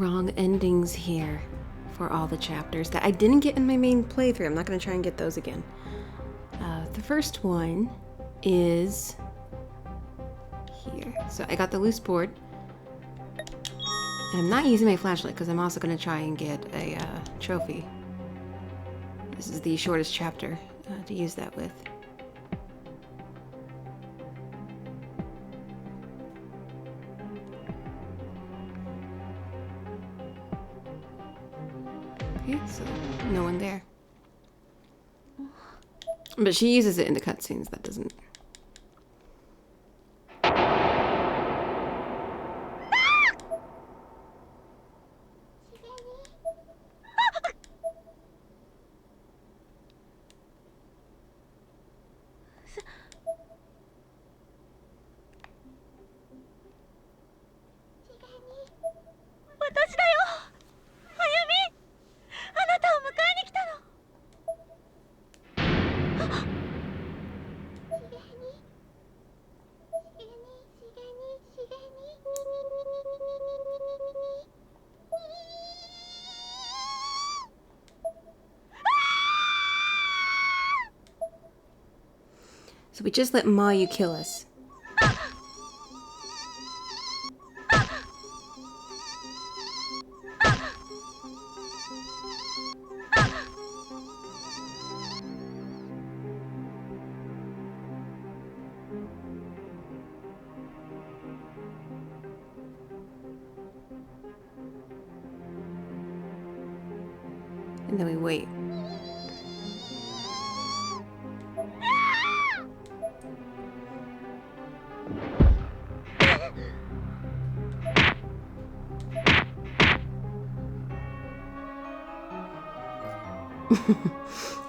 wrong endings here for all the chapters that I didn't get in my main playthrough. I'm not going to try and get those again. The first one is here. So I got the loose board. And I'm not using my flashlight because I'm also going to try and get a trophy. This is the shortest chapter to use that with. Okay, so no one there. But she uses it in the cutscenes, that doesn't... So we just let Mayu kill us. And then we wait.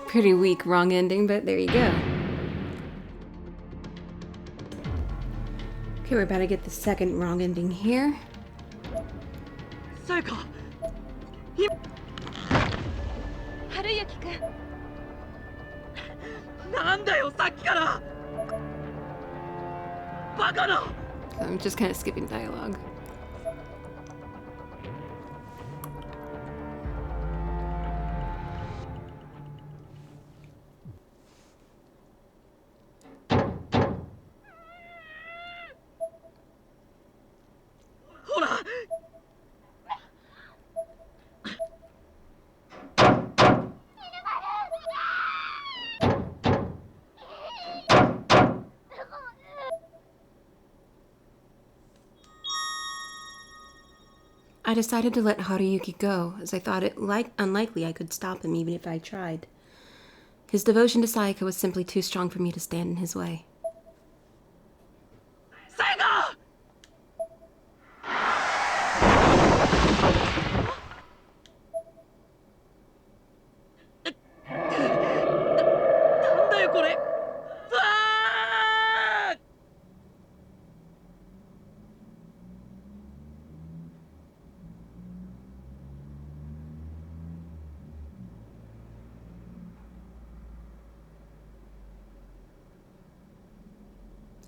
Pretty weak wrong ending, but there you go. Okay, we're about to get the second wrong ending here. Sayaka! Haruyuki-kun. Nandayo, sakki kara! Baka na! So I'm just kind of skipping dialogue. I decided to let Haruyuki go, as I thought it unlikely I could stop him even if I tried. His devotion to Sayaka was simply too strong for me to stand in his way. Sayaka! Nandayo kore!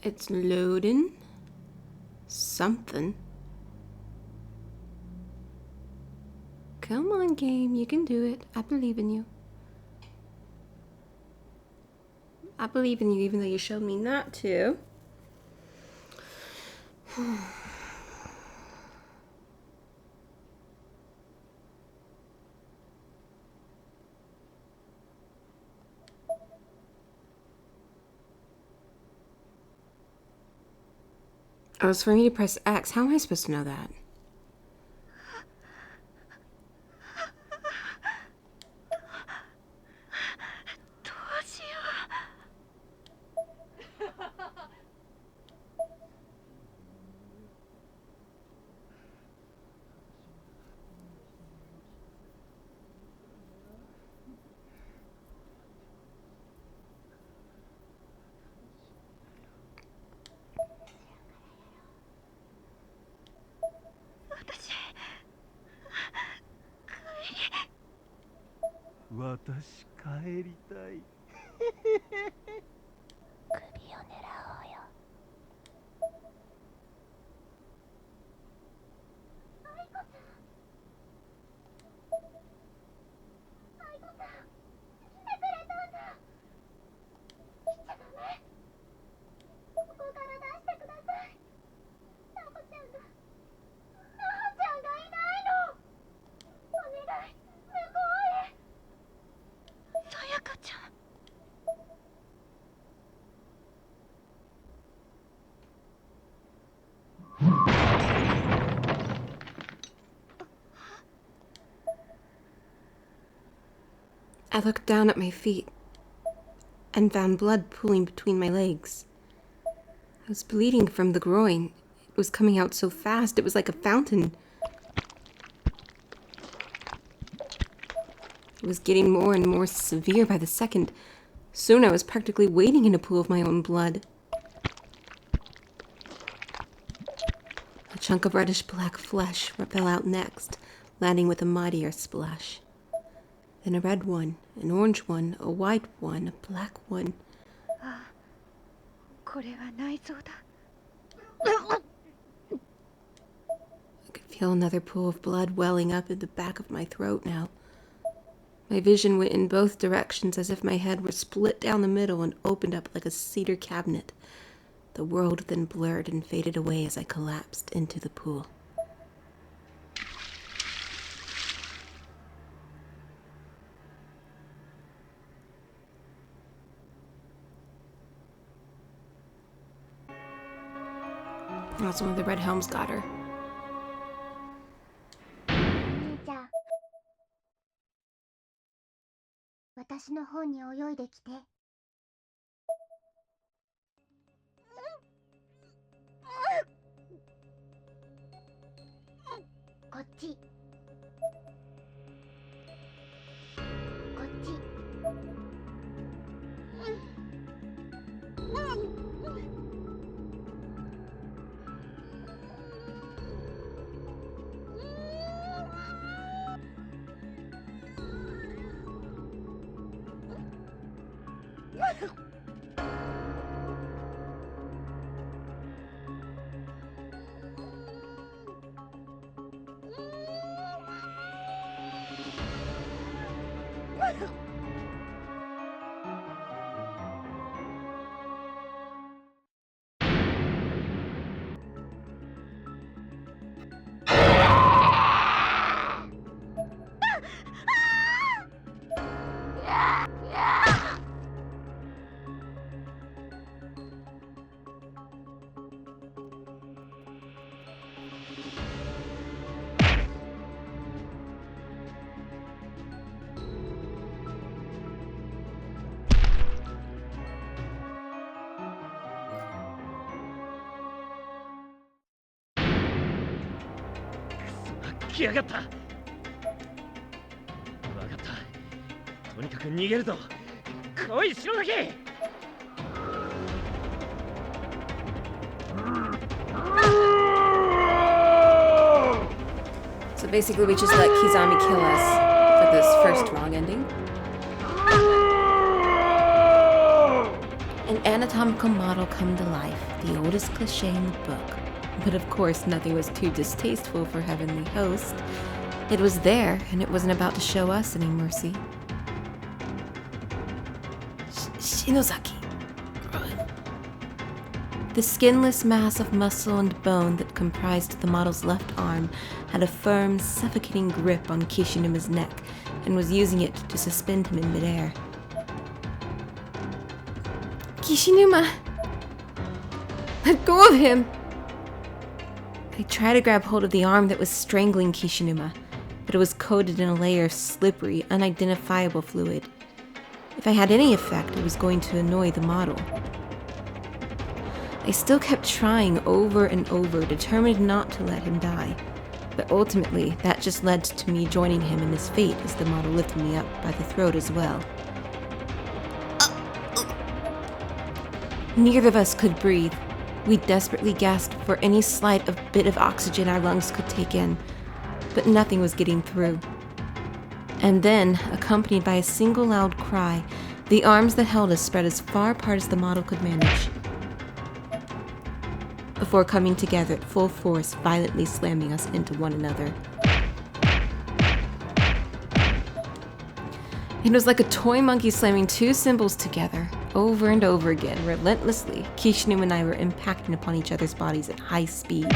It's loading. Something. Come on, game. You can do it. I believe in you. I believe in you even though you showed me not to. Oh, it's for me to press X. How am I supposed to know that? I looked down at my feet and found blood pooling between my legs. I was bleeding from the groin. It was coming out so fast, it was like a fountain. It was getting more and more severe by the second. Soon I was practically wading in a pool of my own blood. A chunk of reddish-black flesh fell out next, landing with a mightier splash. Then a red one, an orange one, a white one, a black one. I could feel another pool of blood welling up in the back of my throat now. My vision went in both directions as if my head were split down the middle and opened up like a cedar cabinet. The world then blurred and faded away as I collapsed into the pool. That's one of the Red Helms got her. 兄ちゃん、私の方に泳いできて。こっち。こっち。来やがった。わかった。とにかく逃げるぞ。来い、篠崎。So basically we just let Kizami kill us for this first wrong ending. An anatomical model come to life, the oldest cliche in the book. But of course, nothing was too distasteful for Heavenly Host. It was there, and it wasn't about to show us any mercy. Shinozaki, run. The skinless mass of muscle and bone that comprised the model's left arm had a firm, suffocating grip on Kishinuma's neck and was using it to suspend him in midair. Kishinuma! Let go of him! I tried to grab hold of the arm that was strangling Kishinuma, but it was coated in a layer of slippery, unidentifiable fluid. If I had any effect, it was going to annoy the model. I still kept trying over and over, determined not to let him die. But ultimately, that just led to me joining him in his fate as the model lifted me up by the throat as well. Neither of us could breathe. We desperately gasped for any slight of bit of oxygen our lungs could take in, but nothing was getting through. And then, accompanied by a single loud cry, the arms that held us spread as far apart as the model could manage, before coming together at full force, violently slamming us into one another. It was like a toy monkey slamming two cymbals together, over and over again, relentlessly. Kishinuma and I were impacting upon each other's bodies at high speed.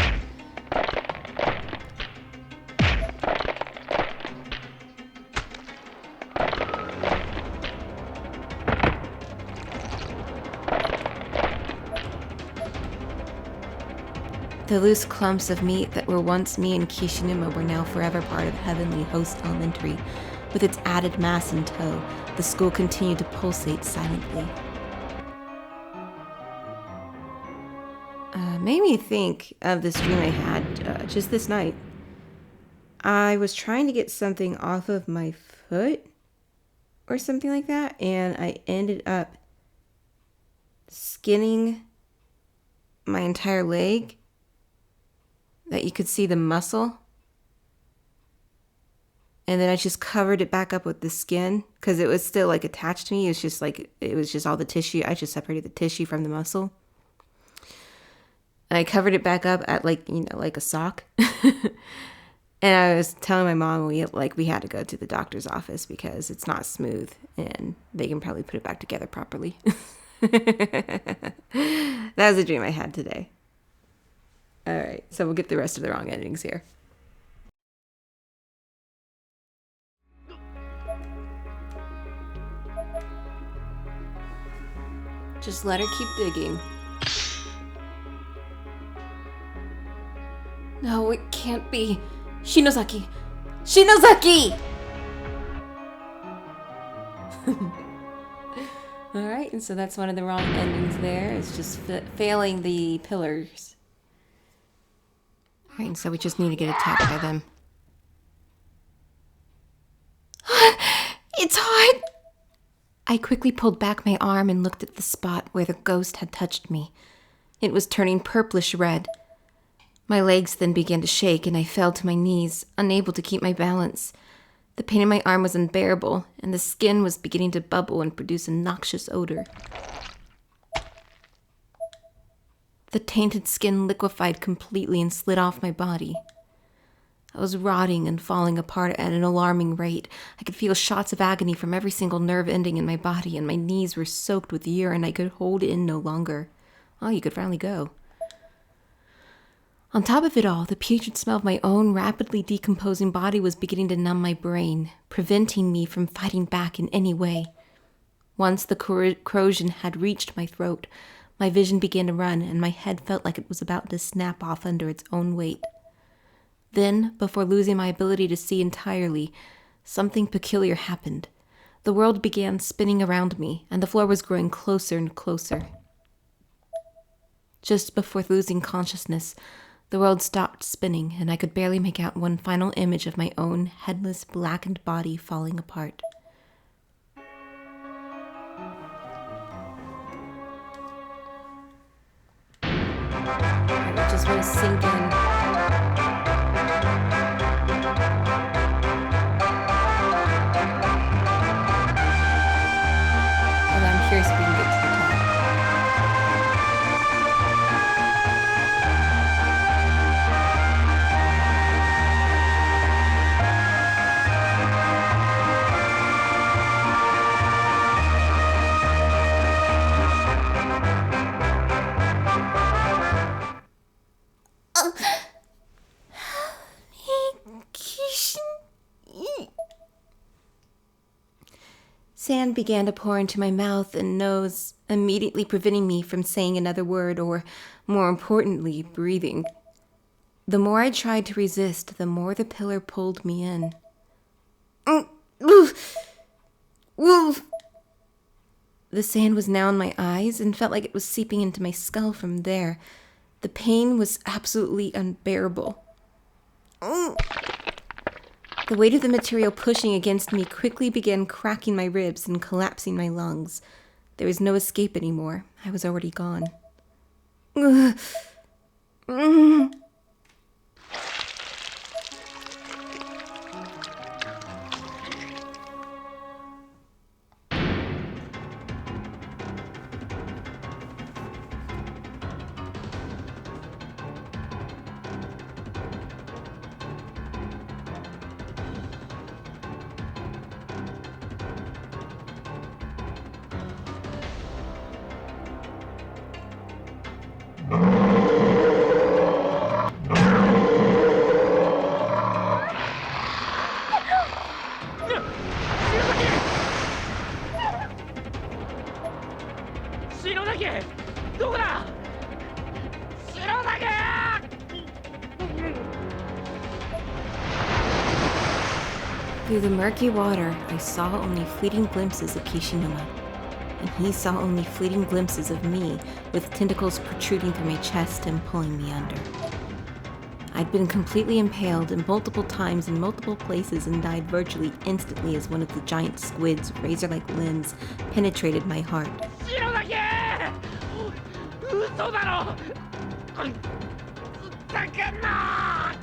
The loose clumps of meat that were once me and Kishinuma were now forever part of Heavenly Host Elementary, With its added mass in tow, the school continued to pulsate silently. Made me think of this dream I had just this night. I was trying to get something off of my foot or something like that, and I ended up skinning my entire leg that you could see the muscle. And then I just covered it back up with the skin because it was still like attached to me. It was just all the tissue. I just separated the tissue from the muscle. I covered it back up at like a sock. And I was telling my mom we had to go to the doctor's office because it's not smooth and they can probably put it back together properly. That was a dream I had today. All right, so we'll get the rest of the wrong endings here. Just let her keep digging. No, it can't be. Shinozaki! Shinozaki! Alright, and so that's one of the wrong endings there. It's just failing the pillars. Alright, and so we just need to get attacked by them. It's hot! I quickly pulled back my arm and looked at the spot where the ghost had touched me. It was turning purplish red. My legs then began to shake and I fell to my knees, unable to keep my balance. The pain in my arm was unbearable, and the skin was beginning to bubble and produce a noxious odor. The tainted skin liquefied completely and slid off my body. I was rotting and falling apart at an alarming rate. I could feel shots of agony from every single nerve ending in my body, and my knees were soaked with urine I could hold in no longer. Oh, you could finally go. On top of it all, the putrid smell of my own rapidly decomposing body was beginning to numb my brain, preventing me from fighting back in any way. Once the corrosion had reached my throat, my vision began to run, and my head felt like it was about to snap off under its own weight. Then, before losing my ability to see entirely, something peculiar happened. The world began spinning around me, and the floor was growing closer and closer. Just before losing consciousness, the world stopped spinning, and I could barely make out one final image of my own headless, blackened body falling apart. I just want to sink in. I'm curious if we can get to the top. Sand began to pour into my mouth and nose, immediately preventing me from saying another word or, more importantly, breathing. The more I tried to resist, the more the pillar pulled me in. The sand was now in my eyes and felt like it was seeping into my skull from there. The pain was absolutely unbearable. The weight of the material pushing against me quickly began cracking my ribs and collapsing my lungs. There was no escape anymore. I was already gone. Through the murky water, I saw only fleeting glimpses of Kishinuma, and he saw only fleeting glimpses of me, with tentacles protruding through my chest and pulling me under. I'd been completely impaled in multiple times in multiple places and died virtually instantly as one of the giant squid's razor-like limbs penetrated my heart. 白だけ嘘だろふざけんな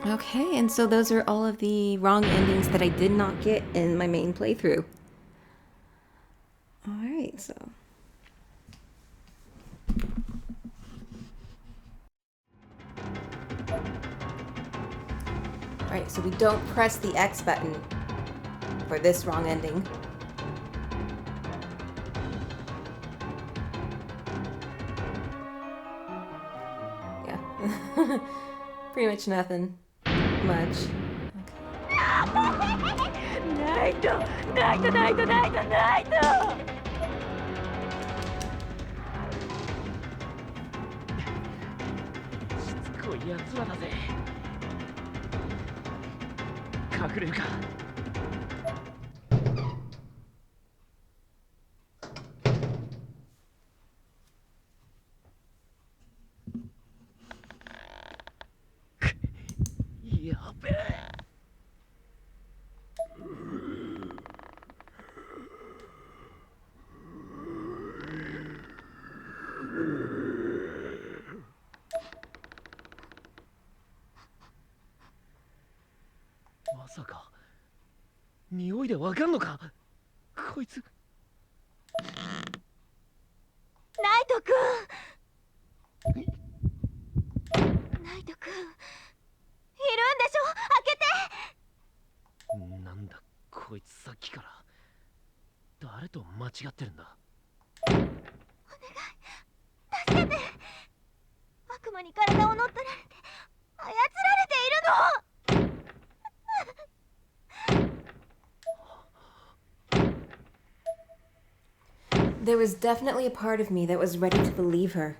Okay, and so those are all of the wrong endings that I did not get in my main playthrough. Alright, so... Alright, so we don't press the X button for this wrong ending. Yeah. Pretty much nothing. Much. Okay. しつこいやつらだぜ隠れるかやべえまさか匂いでわかんのかこいつナイトくんナイトくんいるんでしょ開けてなんだこいつさっきから誰と間違ってるんだお願い助けて悪魔に体を乗っ取られて操られているの There was definitely a part of me that was ready to believe her.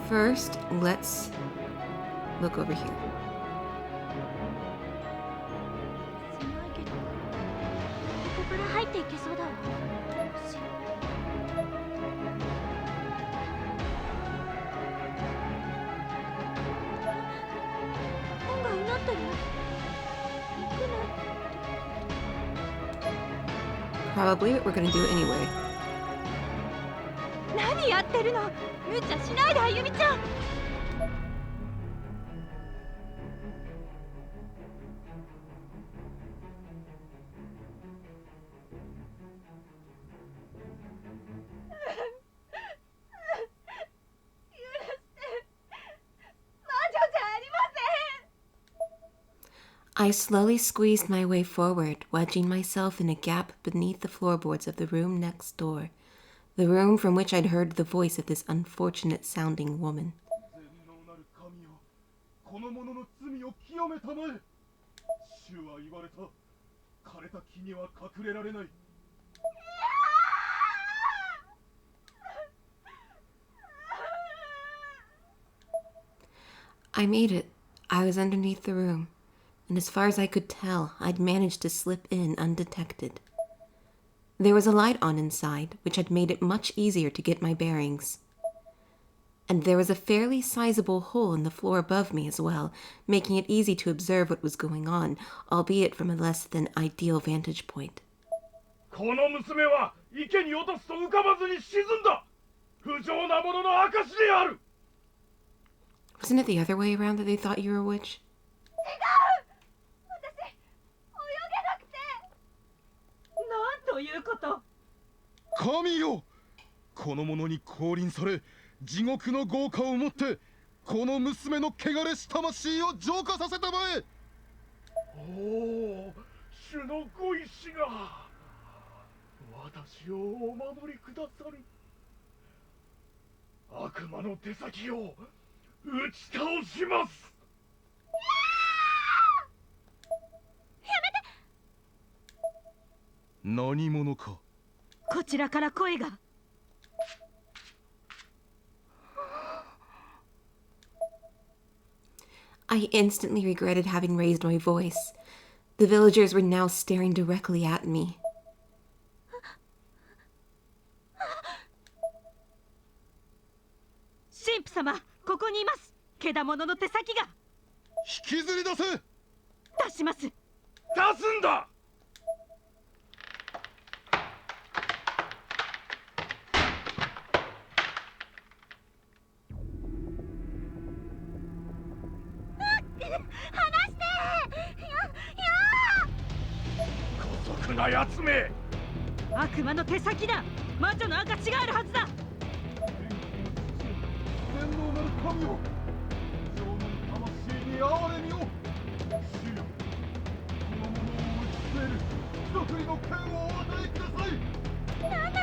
First, let's look over here. Probably what we're gonna do anyway. 何やってるのむちゃしないであゆみちゃん I slowly squeezed my way forward, wedging myself in a gap beneath the floorboards of the room next door, the room from which I'd heard the voice of this unfortunate-sounding woman. I made it. I was underneath the room, and as far as I could tell, I'd managed to slip in undetected. There was a light on inside, which had made it much easier to get my bearings. And there was a fairly sizable hole in the floor above me as well, making it easy to observe what was going on, albeit from a less than ideal vantage point. この娘は池に落とすと浮かばずに沈んだ。不情なものの証である。 Wasn't it the other way around that they thought you were a witch? 私泳げなくて。なんということ。神よ、この者に降臨され地獄の豪華をもってこの娘の汚れし魂を浄化させたまえ。おお、主のご意志が私をお守りくださる。悪魔の手先を打ち倒します。何者か。こちらから声が。I instantly regretted having raised my voice. The villagers were now staring directly at me. 神父様、ここにいます。けだものの手先が。引きずり出せ。出します。出すんだ。姑息なやつめ。悪魔の手先だ。魔女の証があるはずだ。全能なる神よ、情の魂に哀れみを。主よ、この者を打ち据える一振りの剣をお与えください。何な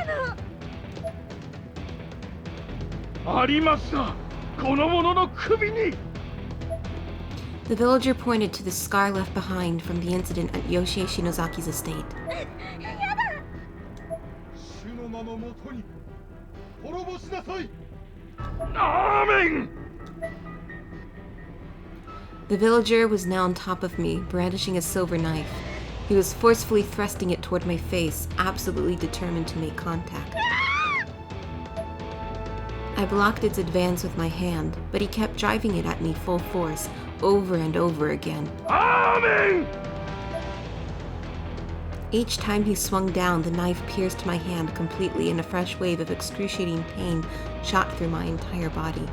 の。ありました。この者の首に。 The villager pointed to the scar left behind from the incident at Yoshie Shinozaki's estate. 主の名のもとに滅ぼしなさい。アーメン。 The villager was now on top of me, brandishing a silver knife. He was forcefully thrusting it toward my face, absolutely determined to make contact. I blocked its advance with my hand, but he kept driving it at me full force, over and over again. アーメン。 Each time he swung down, the knife pierced my hand completely, and a fresh wave of excruciating pain shot through my entire body.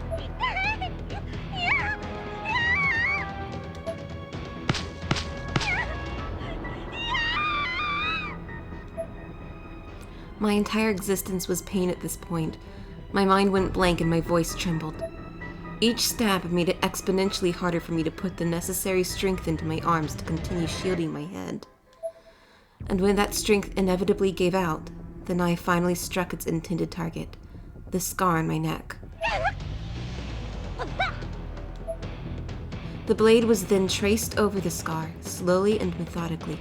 My entire existence was pain at this point. My mind went blank and my voice trembled. Each stab made it exponentially harder for me to put the necessary strength into my arms to continue shielding my head. And when that strength inevitably gave out, the knife finally struck its intended target, the scar on my neck. The blade was then traced over the scar, slowly and methodically.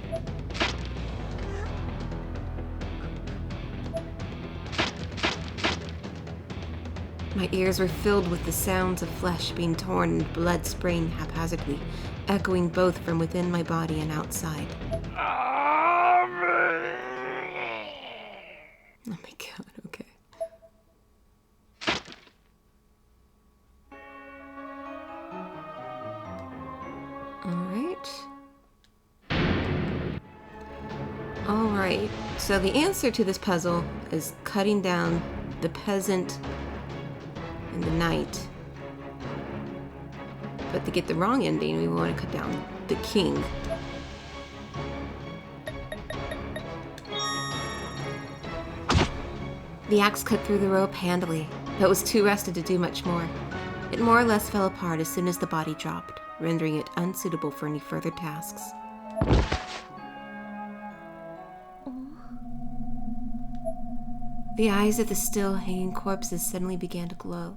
My ears were filled with the sounds of flesh being torn and blood spraying haphazardly, echoing both from within my body and outside. Oh my god, okay. Alright, so the answer to this puzzle is cutting down the peasant and the knight. But to get the wrong ending, we want to cut down the king. The axe cut through the rope handily, but was too rusted to do much more. It more or less fell apart as soon as the body dropped, rendering it unsuitable for any further tasks. The eyes of the still hanging corpses suddenly began to glow.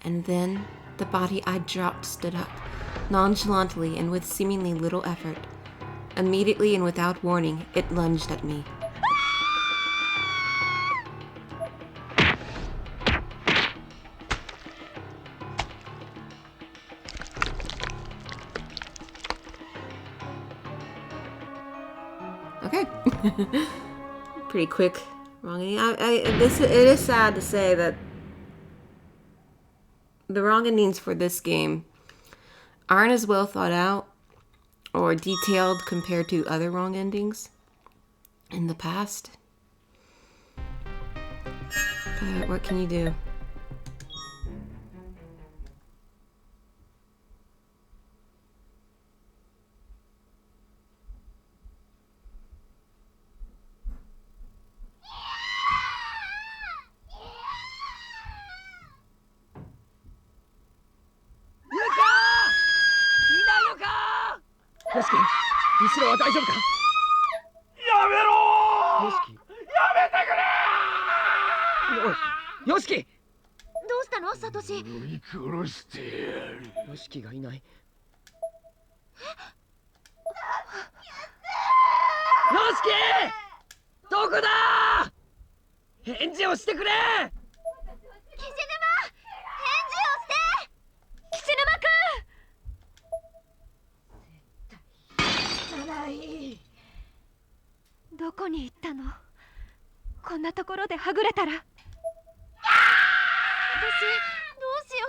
And then the body I'd dropped stood up, nonchalantly and with seemingly little effort. Immediately and without warning, it lunged at me. Okay. Pretty quick. Wrong ending. It is sad to say that the wrong endings for this game aren't as well thought out or detailed compared to other wrong endings in the past. But what can you do?よしき、後ろは大丈夫か？やめろよしき、やめてくれおい、よしき！どうしたのサトシ？追い殺してやる。よしきがいない。よしき！どこだ？返事をしてくれ！キシヌマ！返事をして！キシヌマくん！どこに行ったの？こんなところではぐれたら。私どうしよ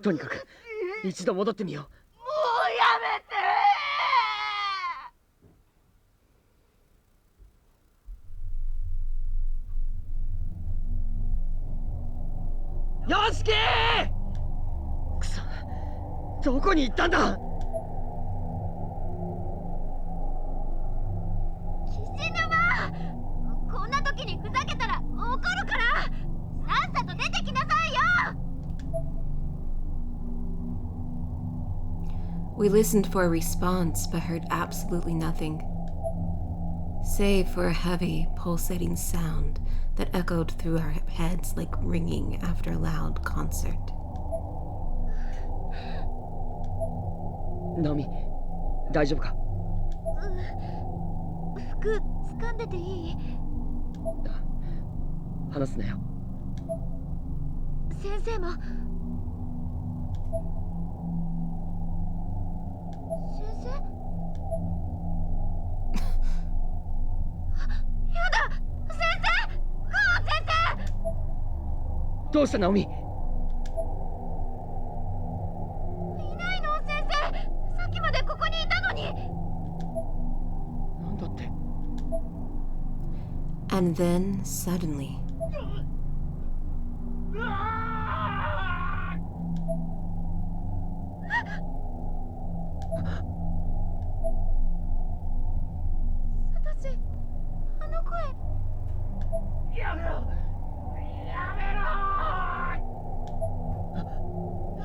とにかく一度戻ってみよう。もうやめてよしき！くそ、どこに行ったんだ？キシヌマ！こんな時にふざけたら怒るから、さっさと出てきなさいよ！ We listened for a response, but heard absolutely nothing, save for a heavy, pulsating sound that echoed through our heads like ringing after a loud concert. ナオミ、大丈夫か？服掴んでていい？話すなよ。先生も。先生？やだ！先生！ゴーン先生！どうしたナオミ？いないの先生！さっきまでここにいたのに！なんだって。And then, suddenly,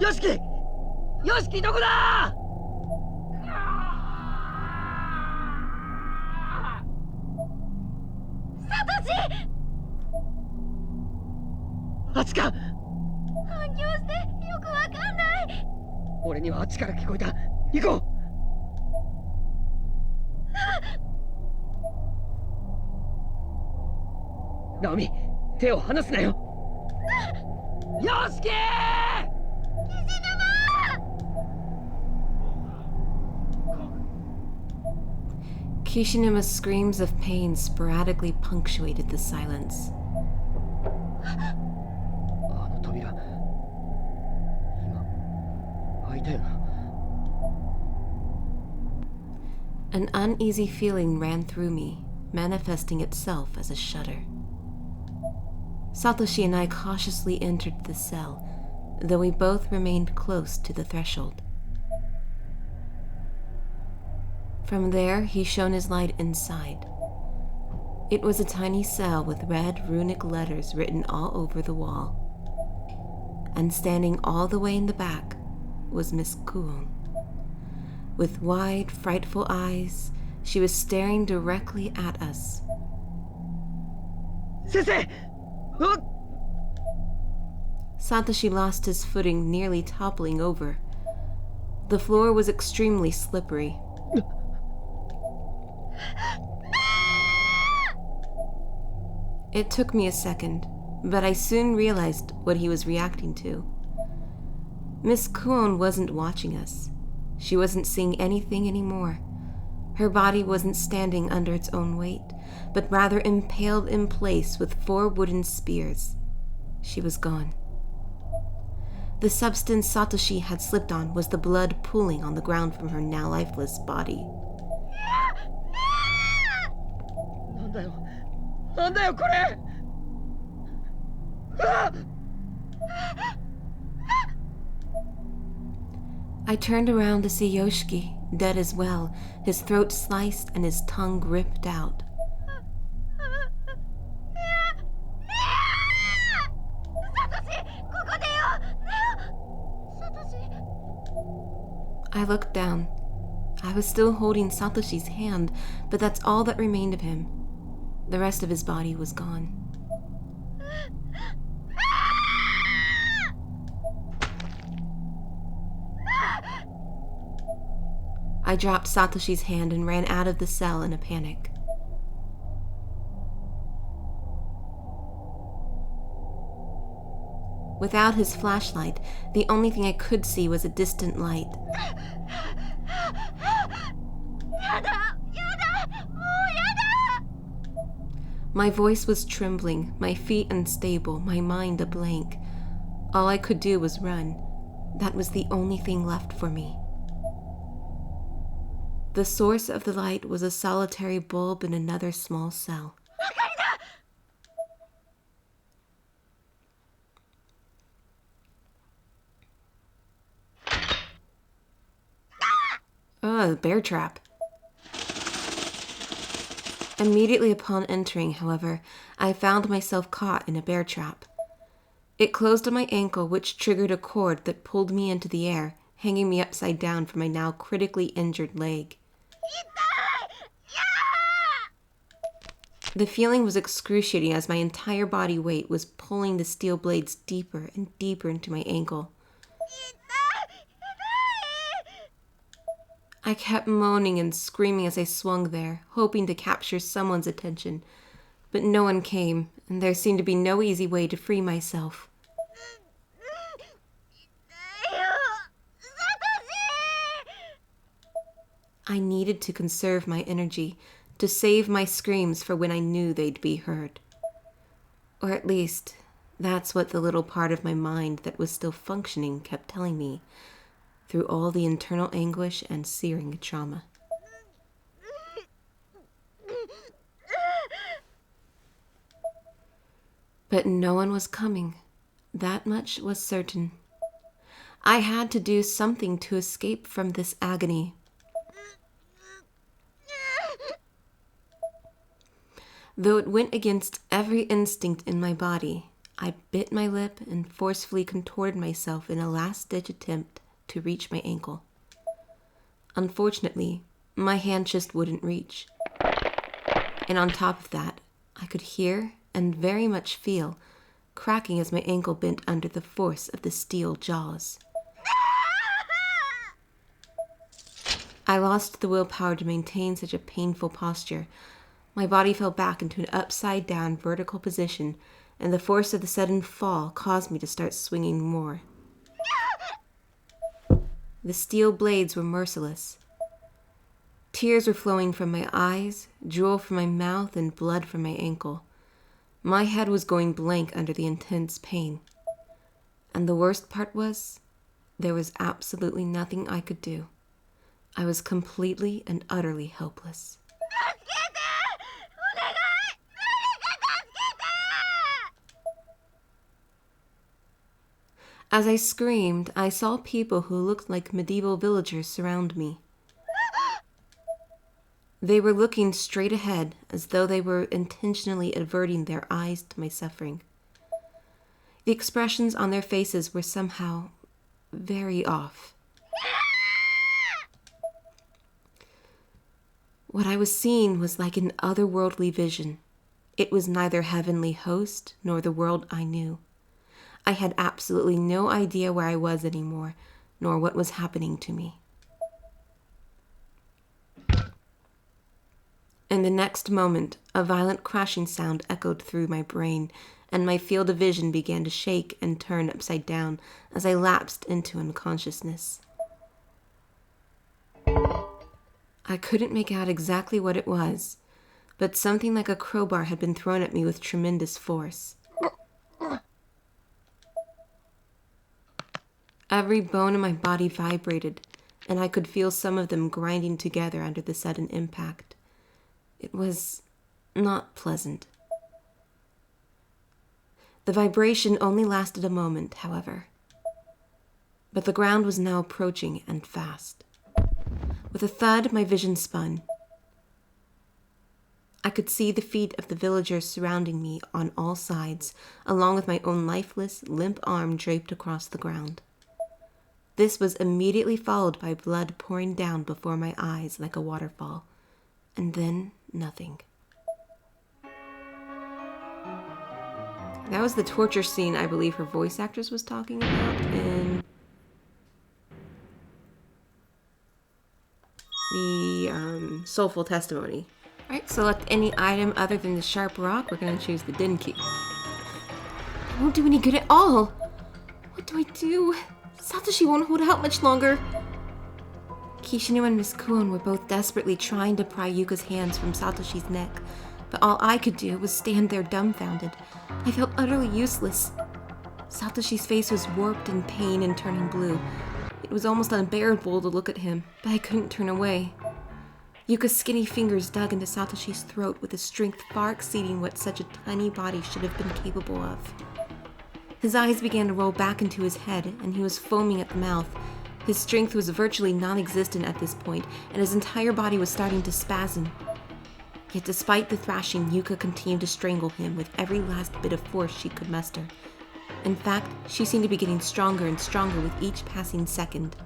よしき！よしきどこだ？サトシ！あっちか！反響してよくわかんない！俺にはあっちから聞こえた。行こう！ナオミ、手を離すなよ！よしき！Kishinuma's screams of pain sporadically punctuated the silence. あの扉、今開いたよな。An uneasy feeling ran through me, manifesting itself as a shudder. Satoshi and I cautiously entered the cell, though we both remained close to the threshold. From there, he shone his light inside. It was a tiny cell with red runic letters written all over the wall. And standing all the way in the back was Miss Kuon. With wide, frightful eyes, she was staring directly at us. 先生！うっ！ Satoshi lost his footing, nearly toppling over. The floor was extremely slippery. It took me a second, but I soon realized what he was reacting to. Miss Kuon wasn't watching us. She wasn't seeing anything anymore. Her body wasn't standing under its own weight, but rather impaled in place with 4 wooden spears. She was gone. The substance Satoshi had slipped on was the blood pooling on the ground from her now lifeless body. なんだよなんだよこれ。あっ I turned around to see Yoshiki, dead as well, his throat sliced and his tongue ripped out. I looked down. I was still holding Satoshi's hand, but that's all that remained of him. The rest of his body was gone. I dropped Satoshi's hand and ran out of the cell in a panic. Without his flashlight, the only thing I could see was a distant light. My voice was trembling, my feet unstable, my mind a blank. All I could do was run. That was the only thing left for me. The source of the light was a solitary bulb in another small cell. A bear trap. Immediately upon entering, however, I found myself caught in a bear trap. It closed on my ankle, which triggered a cord that pulled me into the air, hanging me upside down from my now critically injured leg. The feeling was excruciating as my entire body weight was pulling the steel blades deeper and deeper into my ankle. I kept moaning and screaming as I swung there, hoping to capture someone's attention, but no one came, and there seemed to be no easy way to free myself. I needed to conserve my energy, to save my screams for when I knew they'd be heard. Or at least, that's what the little part of my mind that was still functioning kept telling me, through all the internal anguish and searing trauma. But no one was coming. That much was certain. I had to do something to escape from this agony. Though it went against every instinct in my body, I bit my lip and forcefully contorted myself in a last-ditch attempt to reach my ankle. Unfortunately, my hand just wouldn't reach. And on top of that, I could hear and very much feel cracking as my ankle bent under the force of the steel jaws. I lost the willpower to maintain such a painful posture. My body fell back into an upside-down vertical position, and the force of the sudden fall caused me to start swinging more. The steel blades were merciless. Tears were flowing from my eyes, drool from my mouth, and blood from my ankle. My head was going blank under the intense pain. And the worst part was, there was absolutely nothing I could do. I was completely and utterly helpless. As I screamed, I saw people who looked like medieval villagers surround me. They were looking straight ahead, as though they were intentionally averting their eyes to my suffering. The expressions on their faces were somehow very off. What I was seeing was like an otherworldly vision. It was neither heavenly host nor the world I knew. I had absolutely no idea where I was anymore, nor what was happening to me. In the next moment, a violent crashing sound echoed through my brain, and my field of vision began to shake and turn upside down as I lapsed into unconsciousness. I couldn't make out exactly what it was, but something like a crowbar had been thrown at me with tremendous force. Every bone in my body vibrated, and I could feel some of them grinding together under the sudden impact. It was not pleasant. The vibration only lasted a moment, however. But the ground was now approaching, and fast. With a thud, my vision spun. I could see the feet of the villagers surrounding me on all sides, along with my own lifeless, limp arm draped across the ground. This was immediately followed by blood pouring down before my eyes like a waterfall, and then nothing. That was the torture scene I believe her voice actress was talking about in the Soulful Testimony. Alright, select any item other than the sharp rock. We're going to choose the Din key. It won't do any good at all. What do I do? Satoshi won't hold out much longer. Kishino and Miss Kuon were both desperately trying to pry Yuka's hands from Satoshi's neck, but all I could do was stand there dumbfounded. I felt utterly useless. Satoshi's face was warped in pain and turning blue. It was almost unbearable to look at him, but I couldn't turn away. Yuka's skinny fingers dug into Satoshi's throat with a strength far exceeding what such a tiny body should have been capable of. His eyes began to roll back into his head, and he was foaming at the mouth. His strength was virtually non-existent at this point, and his entire body was starting to spasm. Yet despite the thrashing, Yuka continued to strangle him with every last bit of force she could muster. In fact, she seemed to be getting stronger and stronger with each passing second.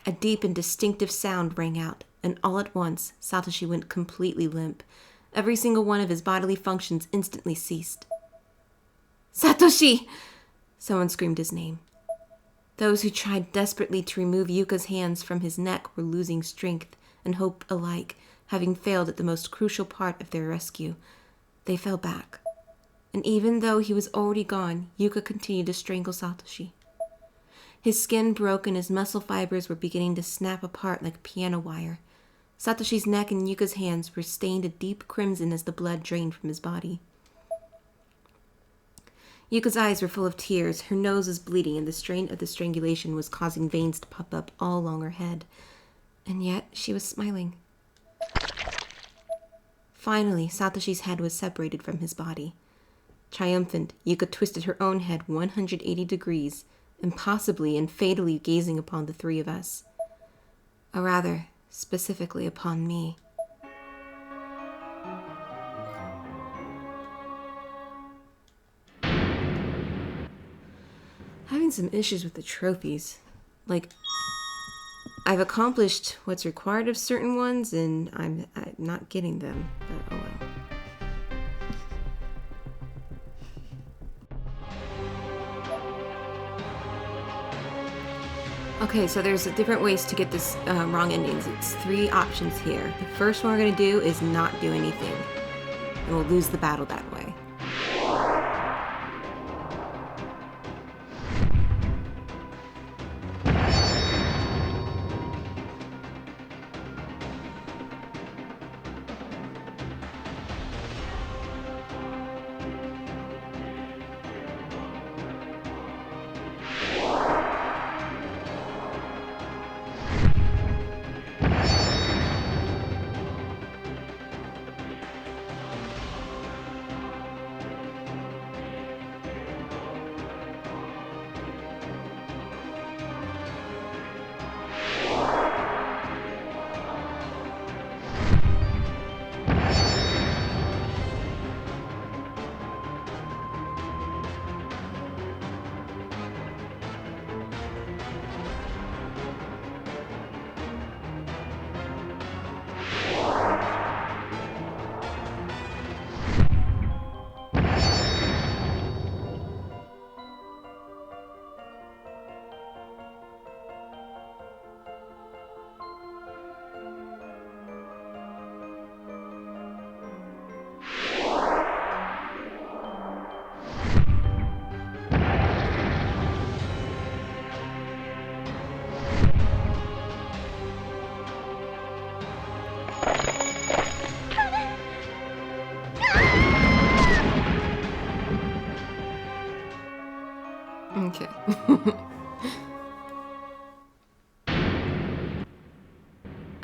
A deep and distinctive sound rang out, and all at once, Satoshi went completely limp. Every single one of his bodily functions instantly ceased. Satoshi! Someone screamed his name. Those who tried desperately to remove Yuka's hands from his neck were losing strength and hope alike, having failed at the most crucial part of their rescue. They fell back. And even though he was already gone, Yuka continued to strangle Satoshi. His skin broke and his muscle fibers were beginning to snap apart like piano wire. Satoshi's neck and Yuka's hands were stained a deep crimson as the blood drained from his body. Yuka's eyes were full of tears, her nose was bleeding, and the strain of the strangulation was causing veins to pop up all along her head. And yet, she was smiling. Finally, Satoshi's head was separated from his body. Triumphant, Yuka twisted her own head 180 degrees, impossibly and fatally gazing upon the three of us. Or rather, specifically upon me. Having some issues with the trophies. Like, I've accomplished what's required of certain ones, and I'm not getting them, but oh well. Okay, so there's different ways to get this wrong endings. It's 3 options here. The first one we're going to do is not do anything, and we'll lose the battle that way.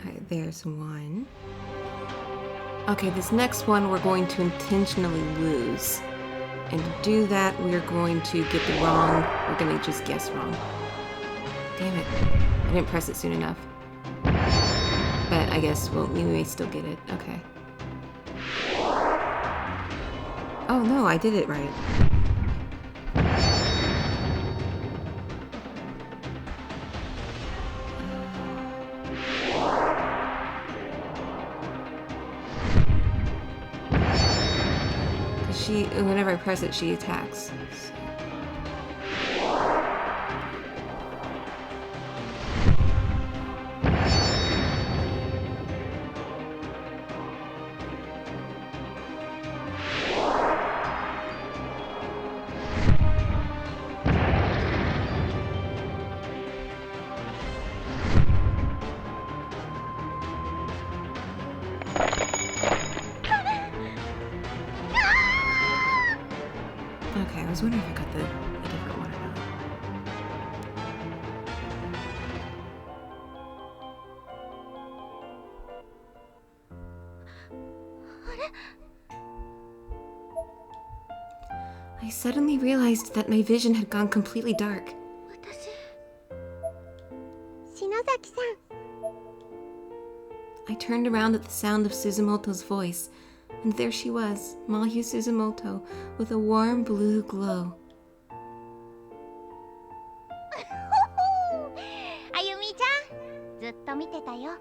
Alright, there's one. Okay, this next one we're going to intentionally lose. And to do that, we're going to get the wrong. We're going to just guess wrong. Damn it. I didn't press it soon enough. But I guess we may still get it. Okay. Oh no, I did it right. Whenever I press it, she attacks. Okay, I was wondering if I got a different one or not. I suddenly realized that my vision had gone completely dark. 篠崎さん I turned around at the sound of Suzumoto's voice, and there she was, Mayu Suzumoto, with a warm blue glow. あゆみちゃんずっと見てたよ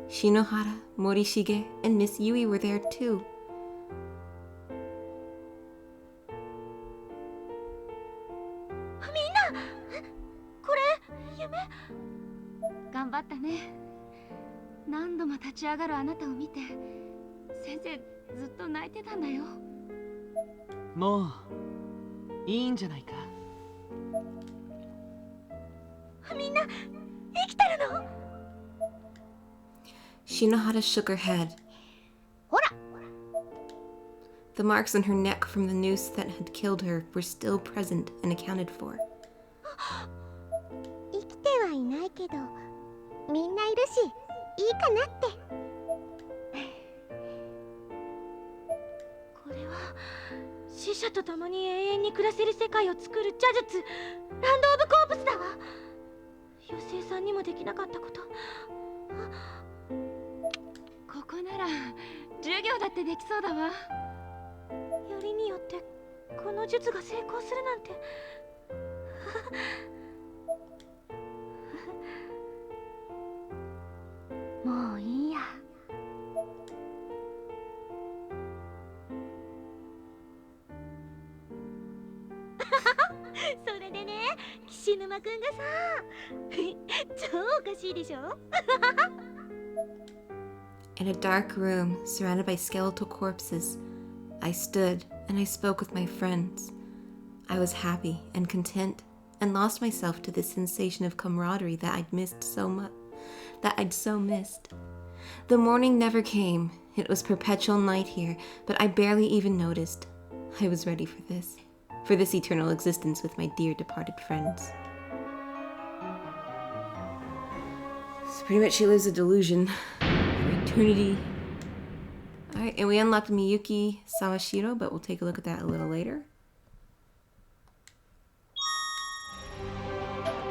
Shinohara, Morishige, and Miss Yui were there too. みんなこれ夢頑張ったね何度も立ち上がるあなたを見て先生ずっと泣いてたんだよもういいんじゃないかみんな生きてるの Shinohara shook her head. ほら The marks on her neck from the noose that had killed her were still present and accounted for. 生きてはいないけどみんないるしいいかなってこれは死者と共に永遠に暮らせる世界を作る邪術ランド・オブ・コープスだわ妖精さんにもできなかったことここなら授業だってできそうだわよりによってこの術が成功するなんてもういいやそれでね岸沼くんがさ超おかしいでしょ In a dark room, surrounded by skeletal corpses, I stood and I spoke with my friends. I was happy and content and lost myself to the sensation of camaraderie that I'd missed so much. The morning never came. It was perpetual night here, but I barely even noticed. I was ready for this eternal existence with my dear departed friends. So pretty much she lives a delusion for eternity. Alright, and we unlocked Miyuki Sawashiro, but we'll take a look at that a little later.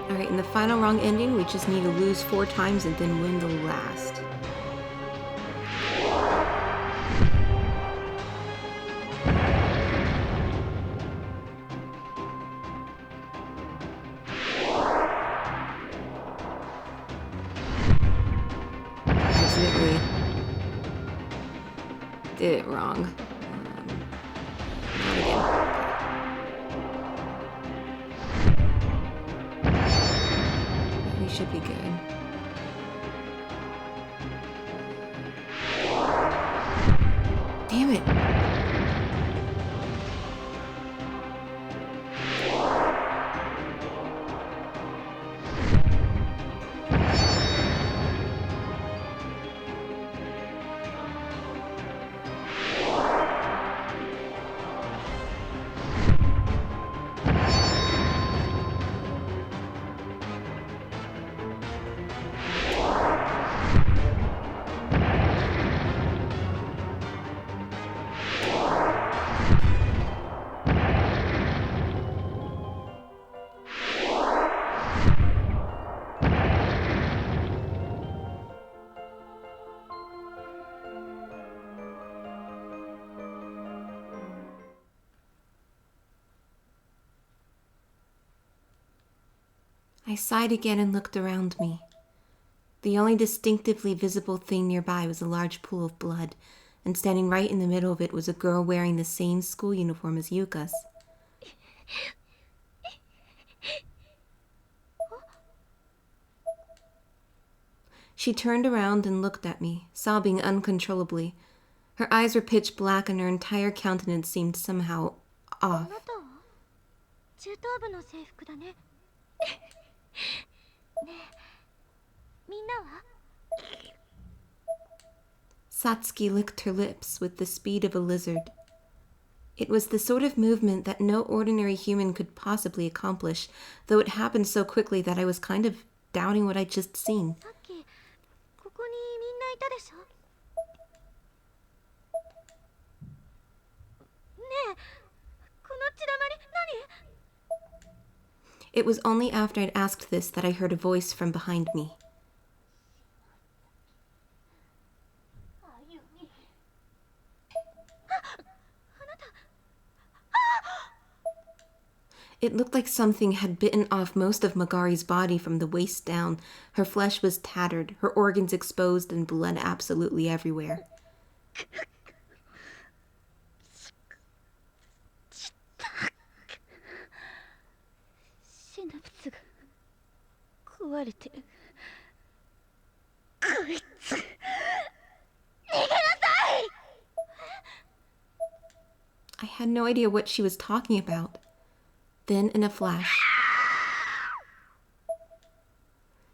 Alright, in the final wrong ending, we just need to lose 4 times and then win the last. Accidentally did it wrong. Not again. We should be good. Damn it. I sighed again and looked around me. The only distinctively visible thing nearby was a large pool of blood, and standing right in the middle of it was a girl wearing the same school uniform as Yuka's. She turned around and looked at me, sobbing uncontrollably. Her eyes were pitch black and her entire countenance seemed somehow off. あなたは中等部の制服だね。ねえ、みんなは？ Satsuki licked her lips with the speed of a lizard. It was the sort of movement that no ordinary human could possibly accomplish, though it happened so quickly that I was kind of doubting what I'd just seen. さっきここにみんないたでしょ？ねえ、この血だまり何？ It was only after I'd asked this that I heard a voice from behind me. It looked like something had bitten off most of Magari's body from the waist down. Her flesh was tattered, her organs exposed, and blood absolutely everywhere. シナプスが壊れてる。こいつ逃げなさい！ I had no idea what she was talking about. Then, in a flash,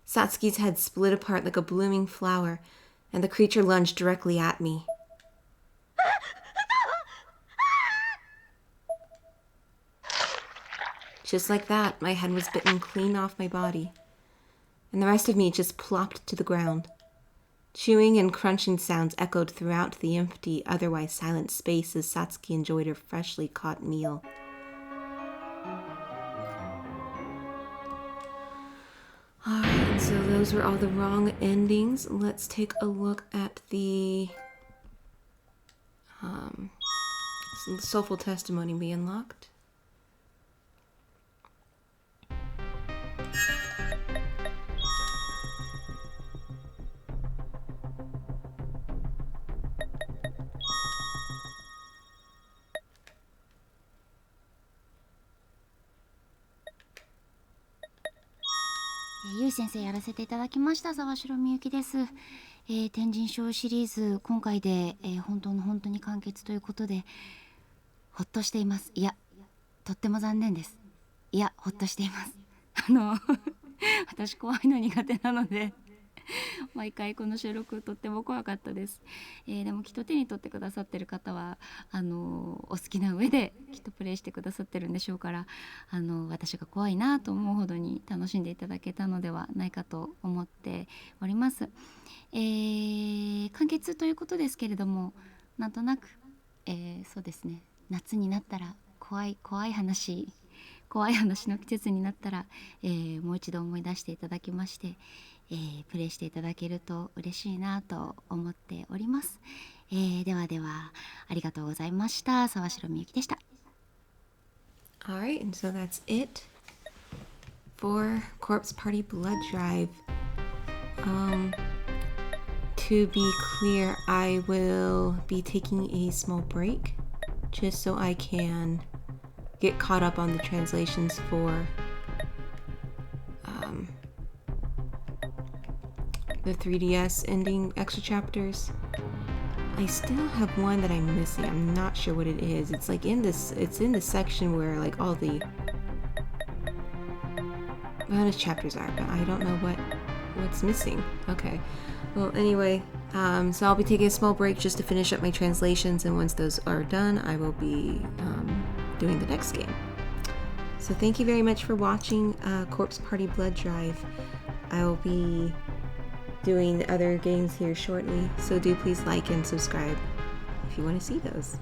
Satsuki's head split apart like a blooming flower, and the creature lunged directly at me. Just like that, my head was bitten clean off my body, and the rest of me just plopped to the ground. Chewing and crunching sounds echoed throughout the empty, otherwise silent space as Satsuki enjoyed her freshly caught meal. Alright, so those were all the wrong endings. Let's take a look at the soulful testimony we unlocked. ゆう先生やらせていただきました。沢城みゆきです。天神賞シリーズ今回で、本当に完結ということでほっとしています。いや、とっても残念です。いや、ほっとしています。私怖いの苦手なので毎回この収録とっても怖かったです。でもきっと手に取ってくださってる方はお好きな上できっとプレイしてくださってるんでしょうから、私が怖いなと思うほどに楽しんでいただけたのではないかと思っております。完結ということですけれども、なんとなく、そうですね、夏になったら怖い話の季節になったら、もう一度思い出していただきまして、プレイしていただけると嬉しいなと思っております。ではありがとうございました。沢城みゆきでした。 Alright, and so that's it for Corpse Party Blood Drive. To be clear, I will be taking a small break just so I can get caught up on the translations for the 3DS ending extra chapters. I still have one that I'm missing. I'm not sure what it is. It's like it's in the section where like all the bonus chapters are, but I don't know what's missing. Okay. Well, anyway, so I'll be taking a small break just to finish up my translations, and once those are done, I will be doing the next game. So thank you very much for watching Corpse Party Blood Drive. I will be doing other games here shortly, so do please like and subscribe if you want to see those.